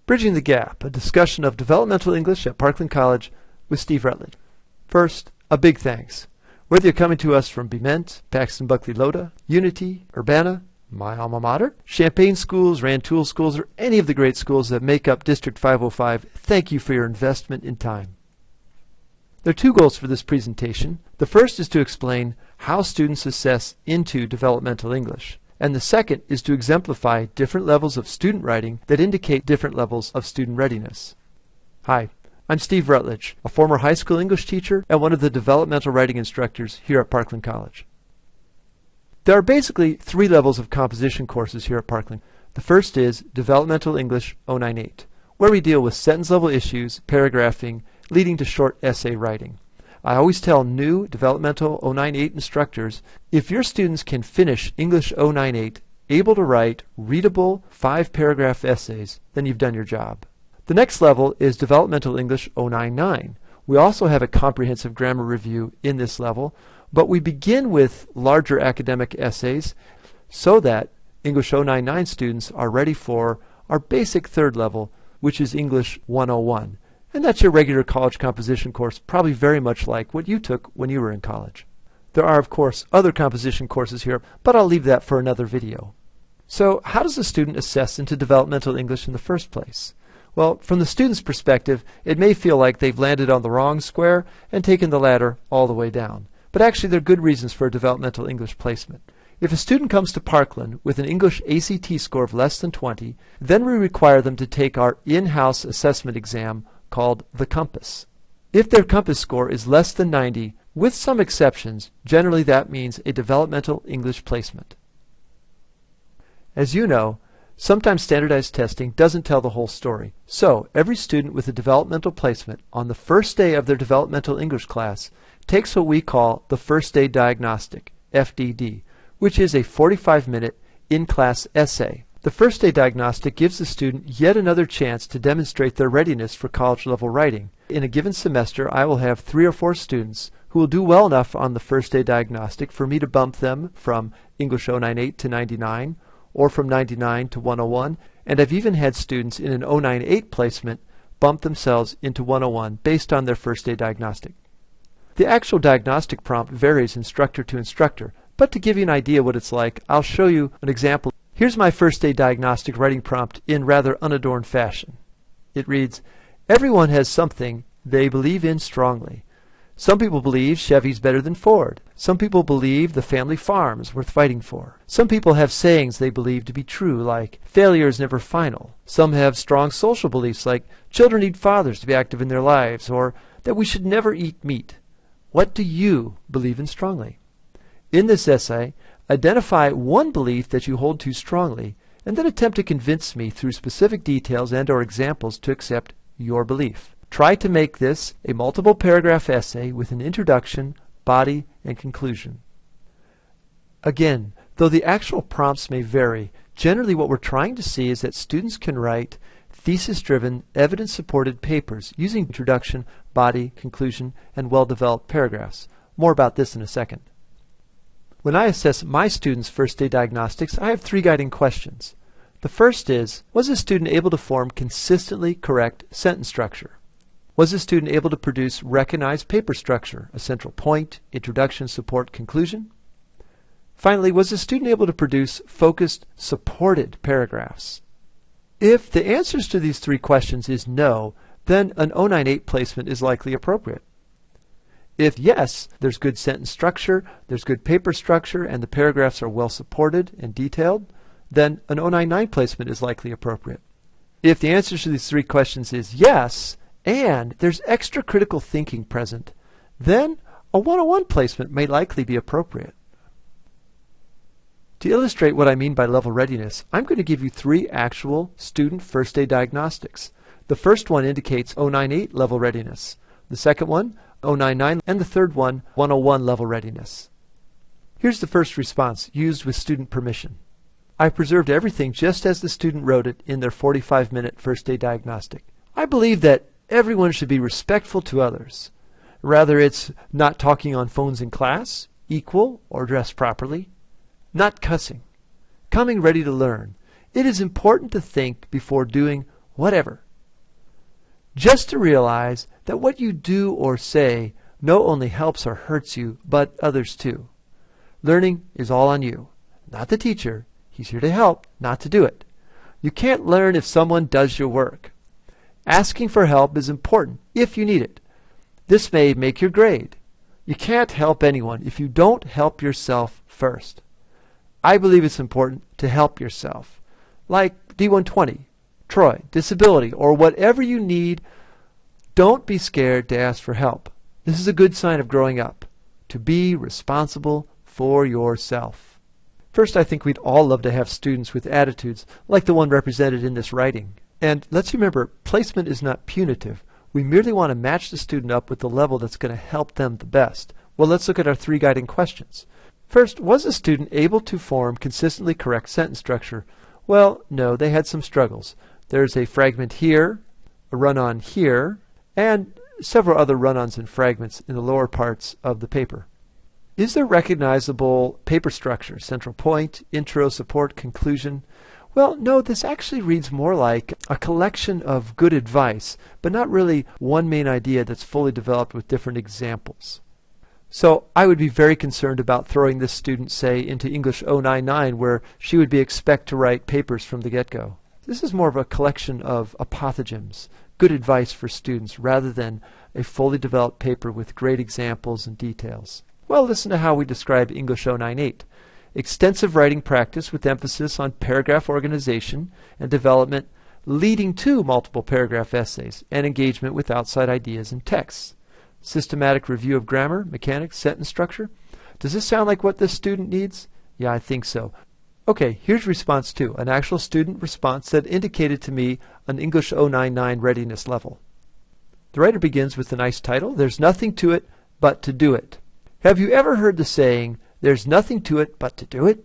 Bridging the Gap, a discussion of developmental English at Parkland College with Steve Rutledge. First, a big thanks. Whether you're coming to us from Bement, Paxton Buckley Loda, Unity, Urbana, my alma mater, Champaign Schools, Rantoul Schools, or any of the great schools that make up District 505, thank you for your investment in time. There are two goals for this presentation. The first is to explain how students assess into developmental English, and the second is to exemplify different levels of student writing that indicate different levels of student readiness. Hi, I'm Steve Rutledge, a former high school English teacher and one of the developmental writing instructors here at Parkland College. There are basically three levels of composition courses here at Parkland. The first is Developmental English 098, where we deal with sentence-level issues, paragraphing, leading to short essay writing. I always tell new Developmental 098 instructors, if your students can finish English 098 able to write readable 5-paragraph essays, then you've done your job. The next level is Developmental English 099. We also have a comprehensive grammar review in this level, but we begin with larger academic essays so that English 099 students are ready for our basic third level, which is English 101. And that's your regular college composition course, probably very much like what you took when you were in college. There are, of course, other composition courses here, but I'll leave that for another video. So, how does a student assess into developmental English in the first place? Well, from the student's perspective, it may feel like they've landed on the wrong square and taken the ladder all the way down. But actually, there are good reasons for a developmental English placement. If a student comes to Parkland with an English ACT score of less than 20, then we require them to take our in-house assessment exam called the Compass. If their Compass score is less than 90, with some exceptions, generally that means a developmental English placement. As you know, sometimes standardized testing doesn't tell the whole story. So, every student with a developmental placement on the first day of their developmental English class takes what we call the First Day Diagnostic, FDD, which is a 45-minute in-class essay. The First Day Diagnostic gives the student yet another chance to demonstrate their readiness for college-level writing. In a given semester, I will have 3 or 4 students who will do well enough on the First Day Diagnostic for me to bump them from English 098 to 99, or from 99 to 101, and I've even had students in an 098 placement bump themselves into 101 based on their First Day Diagnostic. The actual diagnostic prompt varies instructor to instructor, but to give you an idea what it's like, I'll show you an example. Here's my First Day Diagnostic writing prompt in rather unadorned fashion. It reads, everyone has something they believe in strongly. Some people believe Chevy's better than Ford. Some people believe the family farm's worth fighting for. Some people have sayings they believe to be true, like failure is never final. Some have strong social beliefs, like children need fathers to be active in their lives, or that we should never eat meat. What do you believe in strongly? In this essay, identify one belief that you hold to strongly, and then attempt to convince me through specific details and/or examples to accept your belief. Try to make this a multiple paragraph essay with an introduction, body, and conclusion. Again, though the actual prompts may vary, generally what we're trying to see is that students can write thesis-driven, evidence-supported papers using introduction, body, conclusion, and well-developed paragraphs. More about this in a second. When I assess my students' First Day Diagnostics, I have 3 guiding questions. The first is, was the student able to form consistently correct sentence structure? Was the student able to produce recognized paper structure, a central point, introduction, support, conclusion? Finally, was the student able to produce focused, supported paragraphs? If the answers to these 3 questions is no, then an 098 placement is likely appropriate. If yes, there's good sentence structure, there's good paper structure, and the paragraphs are well supported and detailed, then an 099 placement is likely appropriate. If the answers to these 3 questions is yes, and there's extra critical thinking present, then a 101 placement may likely be appropriate. To illustrate what I mean by level readiness, I'm going to give you 3 actual student First Day Diagnostics. The first one indicates 098 level readiness, the second one 099, and the third one 101 level readiness. Here's the first response, used with student permission. I preserved everything just as the student wrote it in their 45-minute First Day Diagnostic. I believe that everyone should be respectful to others. Rather, it's not talking on phones in class, equal or dressed properly, not cussing, coming ready to learn. It is important to think before doing whatever. Just to realize that what you do or say not only helps or hurts you, but others too. Learning is all on you, not the teacher. He's here to help, not to do it. You can't learn if someone does your work. Asking for help is important if you need it. This may make your grade. You can't help anyone if you don't help yourself first. I believe it's important to help yourself. Like D120, Troy, disability, or whatever you need, don't be scared to ask for help. This is a good sign of growing up, to be responsible for yourself. First, I think we'd all love to have students with attitudes like the one represented in this writing. And let's remember, placement is not punitive. We merely want to match the student up with the level that's going to help them the best. Well, let's look at our 3 guiding questions. First, was the student able to form consistently correct sentence structure? Well, no, they had some struggles. There's a fragment here, a run-on here, and several other run-ons and fragments in the lower parts of the paper. Is there recognizable paper structure? Central point, intro, support, conclusion? Well, no, this actually reads more like a collection of good advice, but not really one main idea that's fully developed with different examples. So I would be very concerned about throwing this student, say, into English 099, where she would be expected to write papers from the get-go. This is more of a collection of apothegms, good advice for students, rather than a fully developed paper with great examples and details. Well, listen to how we describe English 098. Extensive writing practice with emphasis on paragraph organization and development, leading to multiple paragraph essays and engagement with outside ideas and texts. Systematic review of grammar, mechanics, sentence structure. Does this sound like what this student needs? Yeah, I think so. Okay, here's response 2, an actual student response that indicated to me an English 099 readiness level. The writer begins with a nice title, There's Nothing to It But to Do It. Have you ever heard the saying, there's nothing to it but to do it?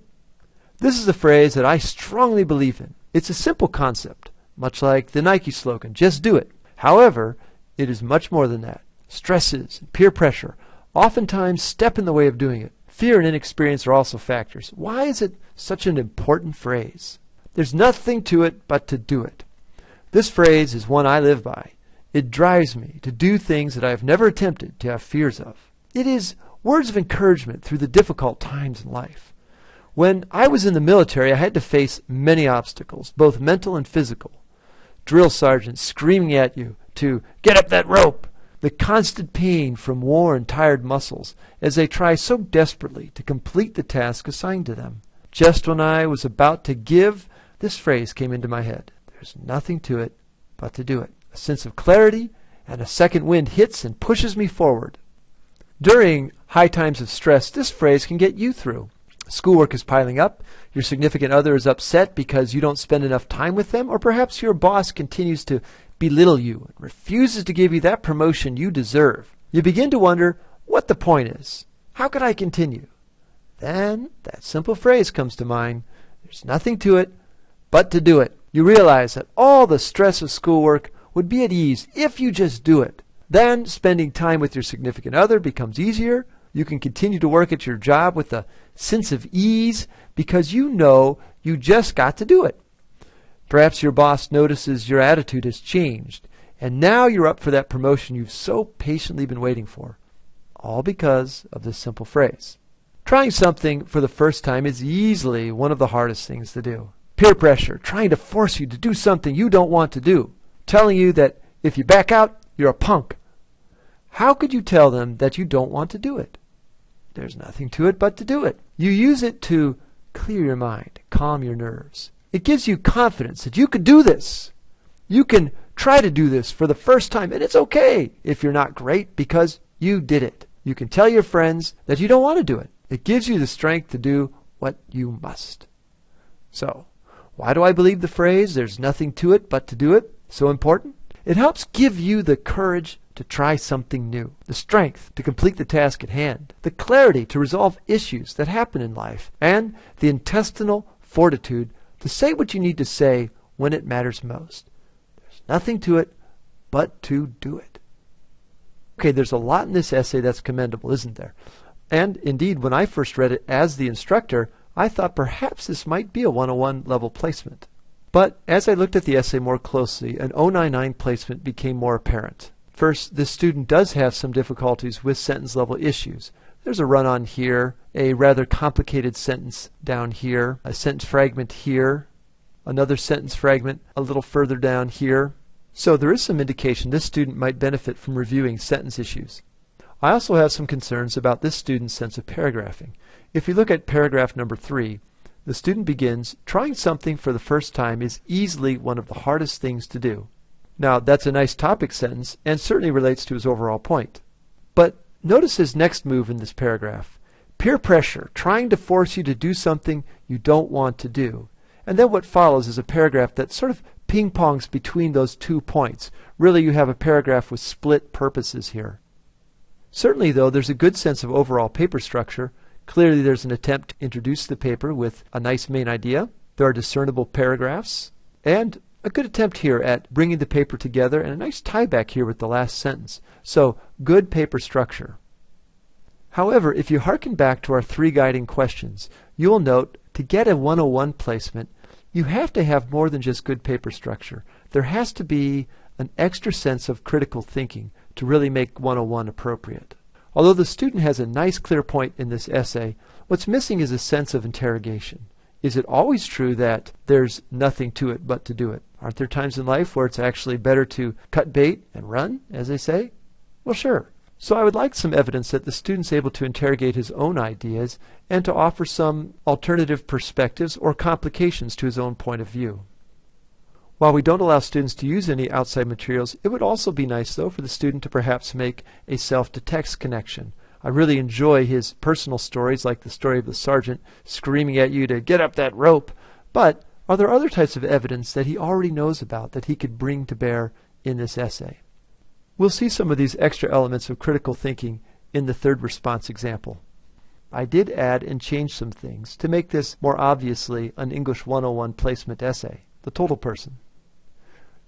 This is a phrase that I strongly believe in. It's a simple concept, much like the Nike slogan, just do it. However, it is much more than that. Stresses and peer pressure oftentimes step in the way of doing it. Fear and inexperience are also factors. Why is it such an important phrase? There's nothing to it but to do it. This phrase is one I live by. It drives me to do things that I have never attempted to have fears of. It is words of encouragement through the difficult times in life. When I was in the military, I had to face many obstacles, both mental and physical. Drill sergeants screaming at you to get up that rope. The constant pain from worn and tired muscles as they try so desperately to complete the task assigned to them. Just when I was about to give, this phrase came into my head. There's nothing to it but to do it. A sense of clarity and a second wind hits and pushes me forward. During high times of stress, this phrase can get you through. Schoolwork is piling up, your significant other is upset because you don't spend enough time with them, or perhaps your boss continues to belittle you and refuses to give you that promotion you deserve. You begin to wonder what the point is. How could I continue? Then that simple phrase comes to mind. There's nothing to it but to do it. You realize that all the stress of schoolwork would be at ease if you just do it. Then spending time with your significant other becomes easier. You can continue to work at your job with a sense of ease because you know you just got to do it. Perhaps your boss notices your attitude has changed, and now you're up for that promotion you've so patiently been waiting for. All because of this simple phrase. Trying something for the first time is easily one of the hardest things to do. Peer pressure, trying to force you to do something you don't want to do, telling you that if you back out, you're a punk. How could you tell them that you don't want to do it? There's nothing to it but to do it. You use it to clear your mind, calm your nerves. It gives you confidence that you can do this. You can try to do this for the first time, and it's okay if you're not great because you did it. You can tell your friends that you don't want to do it. It gives you the strength to do what you must. So, why do I believe the phrase, there's nothing to it but to do it, so important? It helps give you the courage to try something new, the strength to complete the task at hand, the clarity to resolve issues that happen in life, and the intestinal fortitude to say what you need to say when it matters most. There's nothing to it but to do it. Okay, there's a lot in this essay that's commendable, isn't there? And indeed, when I first read it as the instructor, I thought perhaps this might be a 101 level placement. But as I looked at the essay more closely, an 099 placement became more apparent. First, this student does have some difficulties with sentence level issues. There's a run-on here, a rather complicated sentence down here, a sentence fragment here, another sentence fragment a little further down here. So there is some indication this student might benefit from reviewing sentence issues. I also have some concerns about this student's sense of paragraphing. If you look at paragraph number 3, the student begins, "Trying something for the first time is easily one of the hardest things to do." Now, that's a nice topic sentence and certainly relates to his overall point. But notice his next move in this paragraph. Peer pressure, trying to force you to do something you don't want to do. And then what follows is a paragraph that sort of ping-pongs between those 2 points. Really, you have a paragraph with split purposes here. Certainly, though, there's a good sense of overall paper structure. Clearly, there's an attempt to introduce the paper with a nice main idea. There are discernible paragraphs, and a good attempt here at bringing the paper together, and a nice tie back here with the last sentence. So, good paper structure. However, if you hearken back to our 3 guiding questions, you will note to get a 101 placement, you have to have more than just good paper structure. There has to be an extra sense of critical thinking to really make 101 appropriate. Although the student has a nice clear point in this essay, what's missing is a sense of interrogation. Is it always true that there's nothing to it but to do it? Aren't there times in life where it's actually better to cut bait and run, as they say? Well, sure. So I would like some evidence that the student's able to interrogate his own ideas and to offer some alternative perspectives or complications to his own point of view. While we don't allow students to use any outside materials, it would also be nice, though, for the student to perhaps make a self-to-text connection. I really enjoy his personal stories, like the story of the sergeant screaming at you to get up that rope. But are there other types of evidence that he already knows about that he could bring to bear in this essay? We'll see some of these extra elements of critical thinking in the third response example. I did add and change some things to make this more obviously an English 101 placement essay, the total person.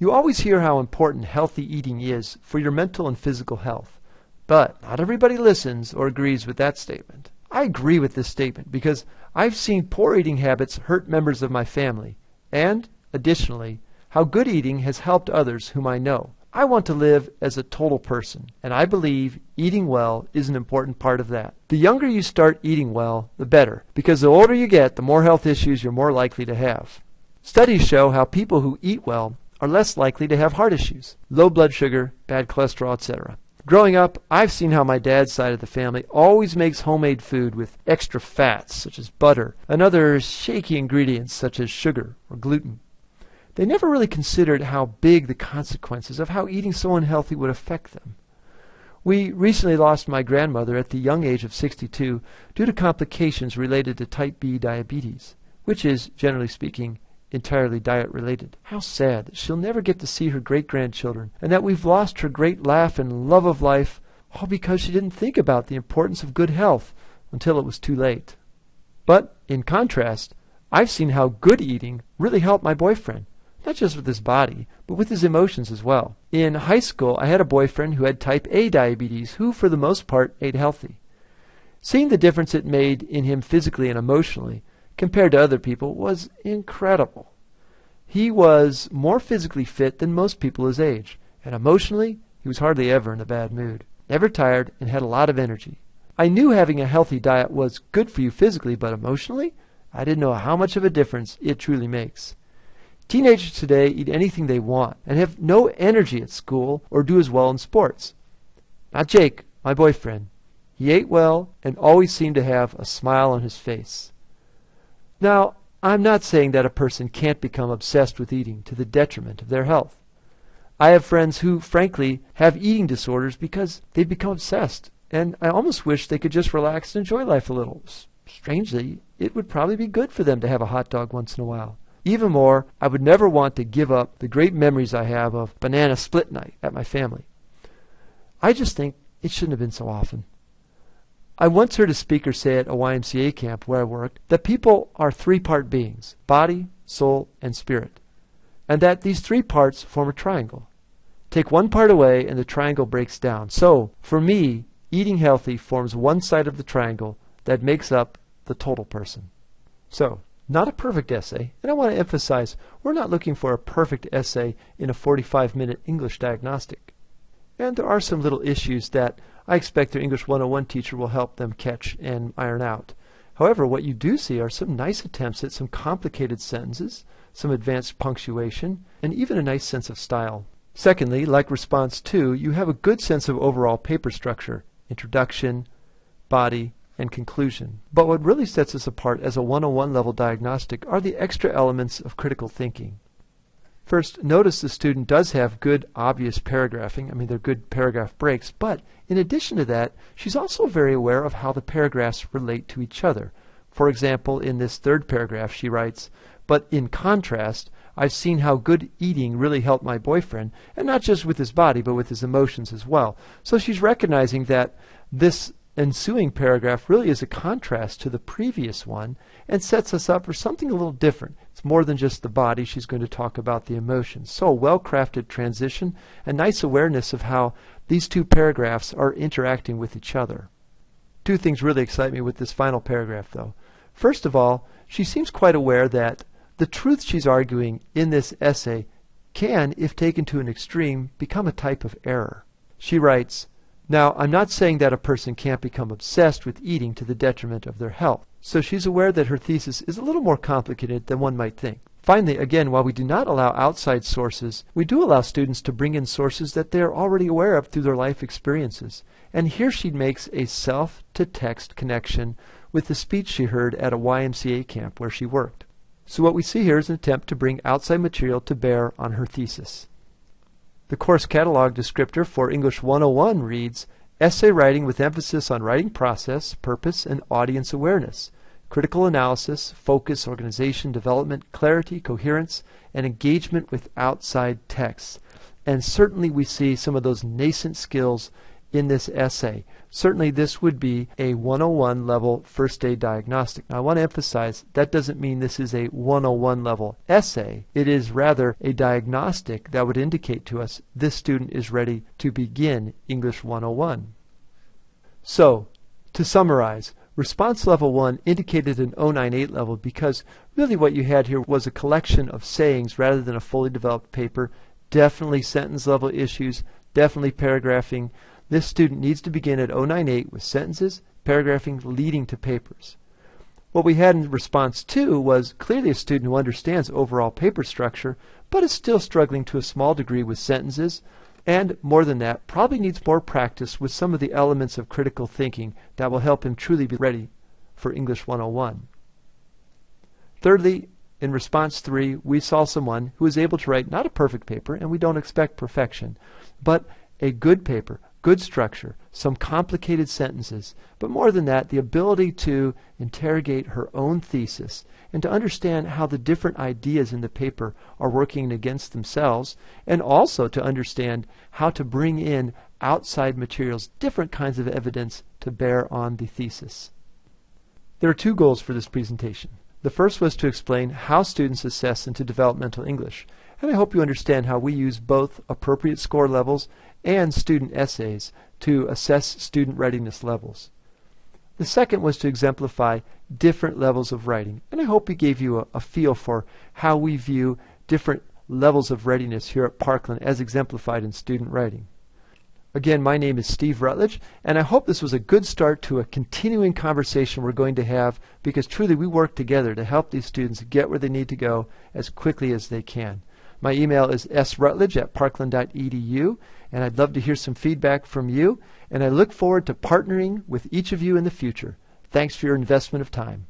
You always hear how important healthy eating is for your mental and physical health, but not everybody listens or agrees with that statement. I agree with this statement because I've seen poor eating habits hurt members of my family, and, additionally, how good eating has helped others whom I know. I want to live as a total person, and I believe eating well is an important part of that. The younger you start eating well, the better, because the older you get, the more health issues you're more likely to have. Studies show how people who eat well are less likely to have heart issues, low blood sugar, bad cholesterol, etc. Growing up, I've seen how my dad's side of the family always makes homemade food with extra fats, such as butter, and other shaky ingredients, such as sugar or gluten. They never really considered how big the consequences of how eating so unhealthy would affect them. We recently lost my grandmother at the young age of 62 due to complications related to type B diabetes, which is, generally speaking, entirely diet-related. How sad that she'll never get to see her great-grandchildren, and that we've lost her great laugh and love of life, all because she didn't think about the importance of good health until it was too late. But, in contrast, I've seen how good eating really helped my boyfriend, not just with his body, but with his emotions as well. In high school, I had a boyfriend who had type A diabetes, who, for the most part, ate healthy. Seeing the difference it made in him physically and emotionally, compared to other people, was incredible. He was more physically fit than most people his age, and emotionally, he was hardly ever in a bad mood, never tired, and had a lot of energy. I knew having a healthy diet was good for you physically, but emotionally, I didn't know how much of a difference it truly makes. Teenagers today eat anything they want and have no energy at school or do as well in sports. Not Jake, my boyfriend. He ate well and always seemed to have a smile on his face. Now, I'm not saying that a person can't become obsessed with eating to the detriment of their health. I have friends who, frankly, have eating disorders because they've become obsessed, and I almost wish they could just relax and enjoy life a little. Strangely, it would probably be good for them to have a hot dog once in a while. Even more, I would never want to give up the great memories I have of banana split night at my family. I just think it shouldn't have been so often. I once heard a speaker say at a YMCA camp where I worked that people are 3-part beings, body, soul, and spirit, and that these 3 parts form a triangle. Take one part away and the triangle breaks down. So, for me, eating healthy forms one side of the triangle that makes up the total person. So, not a perfect essay, and I want to emphasize, we're not looking for a perfect essay in a 45-minute English diagnostic. And there are some little issues that I expect their English 101 teacher will help them catch and iron out. However, what you do see are some nice attempts at some complicated sentences, some advanced punctuation, and even a nice sense of style. Secondly, like response 2, you have a good sense of overall paper structure, introduction, body, and conclusion. But what really sets us apart as a 101 level diagnostic are the extra elements of critical thinking. First, notice the student does have good obvious paragraphing. They're good paragraph breaks, but in addition to that, she's also very aware of how the paragraphs relate to each other. For example, in this third paragraph she writes, "But in contrast, I've seen how good eating really helped my boyfriend, and not just with his body, but with his emotions as well." So she's recognizing that this ensuing paragraph really is a contrast to the previous one and sets us up for something a little different. It's more than just the body. She's going to talk about the emotions. So a well-crafted transition and nice awareness of how these two paragraphs are interacting with each other. Two things really excite me with this final paragraph, though. First of all, she seems quite aware that the truth she's arguing in this essay can, if taken to an extreme, become a type of error. She writes, "Now, I'm not saying that a person can't become obsessed with eating to the detriment of their health." So she's aware that her thesis is a little more complicated than one might think. Finally, again, while we do not allow outside sources, we do allow students to bring in sources that they are already aware of through their life experiences. And here she makes a self-to-text connection with the speech she heard at a YMCA camp where she worked. So what we see here is an attempt to bring outside material to bear on her thesis. The course catalog descriptor for English 101 reads, "Essay writing with emphasis on writing process, purpose, and audience awareness, critical analysis, focus, organization, development, clarity, coherence, and engagement with outside texts." And certainly we see some of those nascent skills in this essay. Certainly this would be a 101 level first aid diagnostic. Now I want to emphasize that doesn't mean this is a 101 level essay. It is rather a diagnostic that would indicate to us this student is ready to begin English 101. So, to summarize, response level 1 indicated an 098 level because really what you had here was a collection of sayings rather than a fully developed paper. Definitely sentence level issues, definitely paragraphing. This student needs to begin at 098 with sentences, paragraphing leading to papers. What we had in response 2 was clearly a student who understands overall paper structure, but is still struggling to a small degree with sentences, and more than that, probably needs more practice with some of the elements of critical thinking that will help him truly be ready for English 101. Thirdly, in response 3, we saw someone who is able to write not a perfect paper, and we don't expect perfection, but a good paper, good structure, some complicated sentences, but more than that, the ability to interrogate her own thesis and to understand how the different ideas in the paper are working against themselves, and also to understand how to bring in outside materials, different kinds of evidence to bear on the thesis. There are two goals for this presentation. The first was to explain how students assess into developmental English, and I hope you understand how we use both appropriate score levels and student essays to assess student readiness levels. The second was to exemplify different levels of writing, and I hope we gave you a feel for how we view different levels of readiness here at Parkland as exemplified in student writing. Again, my name is Steve Rutledge, and I hope this was a good start to a continuing conversation we're going to have, because truly we work together to help these students get where they need to go as quickly as they can. My email is srutledge@parkland.edu, and I'd love to hear some feedback from you, and I look forward to partnering with each of you in the future. Thanks for your investment of time.